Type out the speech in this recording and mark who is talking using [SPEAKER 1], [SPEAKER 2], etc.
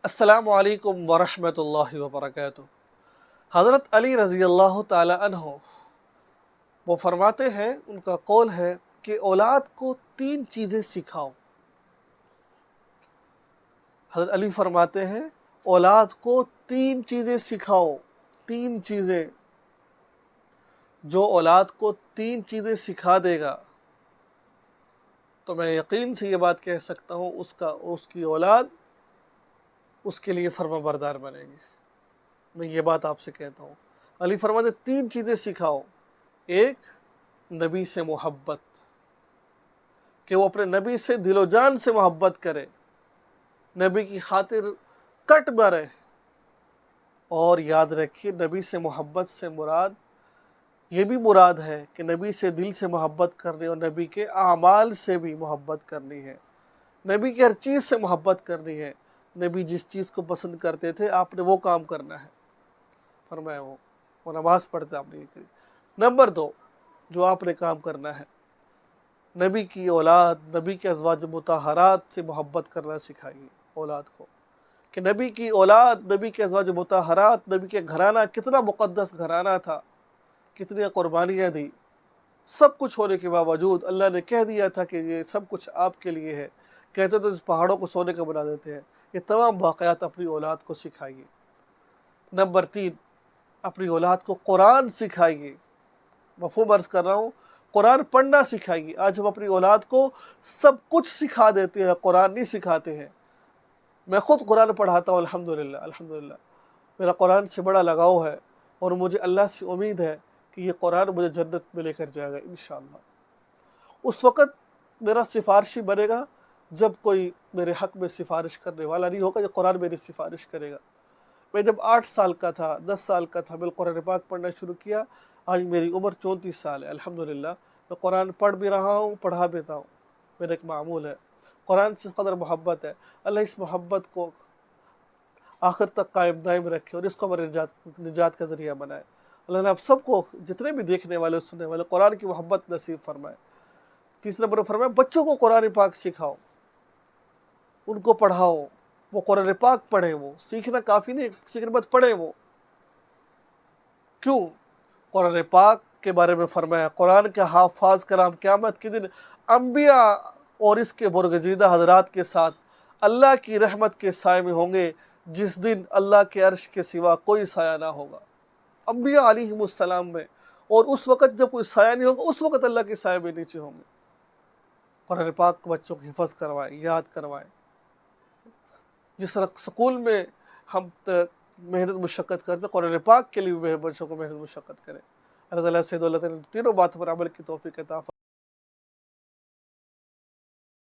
[SPEAKER 1] السلام علیکم ورحمۃ اللہ وبرکاتہ۔ حضرت علی رضی اللہ تعالی عنہ وہ فرماتے ہیں، ان کا قول ہے کہ اولاد کو 3 چیزیں سکھاؤ۔ حضرت علی فرماتے ہیں اولاد کو 3 چیزیں سکھاؤ، 3 چیزیں۔ جو اولاد کو 3 چیزیں سکھا دے گا تو میں یقین سے یہ بات کہہ سکتا ہوں اس کی اولاد اس کے لیے فرما بردار بنے گی۔ میں یہ بات آپ سے کہتا ہوں۔ علی فرماتے 3 چیزیں سکھاؤ۔ ایک، نبی سے محبت، کہ وہ اپنے نبی سے دل و جان سے محبت کرے، نبی کی خاطر کٹ مرے۔ اور یاد رکھیے، نبی سے محبت سے مراد یہ بھی مراد ہے کہ نبی سے دل سے محبت کرنی اور نبی کے اعمال سے بھی محبت کرنی ہے، نبی کی ہر چیز سے محبت کرنی ہے۔ نبی جس چیز کو پسند کرتے تھے آپ نے وہ کام کرنا ہے، فرمایا وہ نماز پڑھتے آپ نے یہ کری۔ نمبر 2، جو آپ نے کام کرنا ہے، نبی کی اولاد، نبی کے ازواج مطہرات سے محبت کرنا سکھائیے اولاد کو، کہ نبی کی اولاد، نبی کے ازواج مطہرات، نبی کے گھرانہ کتنا مقدس گھرانہ تھا، کتنی قربانیاں دی۔ سب کچھ ہونے کے باوجود اللہ نے کہہ دیا تھا کہ یہ سب کچھ آپ کے لیے ہے، کہتے تو اس پہاڑوں کو سونے کا بنا دیتے ہیں۔ یہ تمام واقعات اپنی اولاد کو سکھائیے۔ نمبر 3، اپنی اولاد کو قرآن سکھائیے۔ مفہوم عرض کر رہا ہوں، قرآن پڑھنا سکھائیے۔ آج ہم اپنی اولاد کو سب کچھ سکھا دیتے ہیں، قرآن نہیں سکھاتے ہیں۔ میں خود قرآن پڑھاتا ہوں، الحمدللہ میرا قرآن سے بڑا لگاؤ ہے، اور مجھے اللہ سے امید ہے کہ یہ قرآن مجھے جنت میں لے کر جائے گا انشاءاللہ۔ اس وقت میرا سفارشی بنے گا جب کوئی میرے حق میں سفارش کرنے والا نہیں ہوگا، یہ قرآن میری سفارش کرے گا۔ میں جب 8 سال کا تھا، 10 سال کا تھا، میں قرآن پاک پڑھنا شروع کیا۔ آج میری عمر 34 سال ہے، الحمدللہ میں قرآن پڑھ بھی رہا ہوں، پڑھا بھی رہا ہوں۔ میرا ایک معمول ہے، قرآن سے قدر محبت ہے۔ اللہ اس محبت کو آخر تک قائم دائم رکھے اور اس کو ہمارے نجات کا ذریعہ بنائے۔ اللہ نے آپ سب کو، جتنے بھی دیکھنے والے سننے والے، قرآن کی محبت نصیب فرمائے۔ تیسرا نمبر فرمایا، بچوں کو قرآن پاک سکھاؤ، ان کو پڑھاؤ، وہ قرآن پاک پڑھیں۔ وہ سیکھنا کافی نہیں، سیکھنے بعد پڑھیں۔ وہ کیوں؟ قرآن پاک کے بارے میں فرمایا، قرآن کے حافظ کرام قیامت کے دن انبیاء اور اس کے برگزیدہ حضرات کے ساتھ اللہ کی رحمت کے سائے میں ہوں گے، جس دن اللہ کے عرش کے سوا کوئی سایہ نہ ہوگا۔ انبیاء علیہم السلام میں، اور اس وقت جب کوئی سایہ نہیں ہوگا، اس وقت اللہ کے سائے میں نیچے ہوں گے۔ قرآن پاک کو بچوں کو حفظ کروائیں، یاد کروائیں۔ جس طرح سکول میں ہم محنت مشقت کرتے، قرآن پاک کے لیے بھی بچوں کو محنت مشقت کریں۔ اللہ تعالیٰ سے اللہ تعالیٰ تینوں باتوں پر عمل کی توفیق عطا فرمائے۔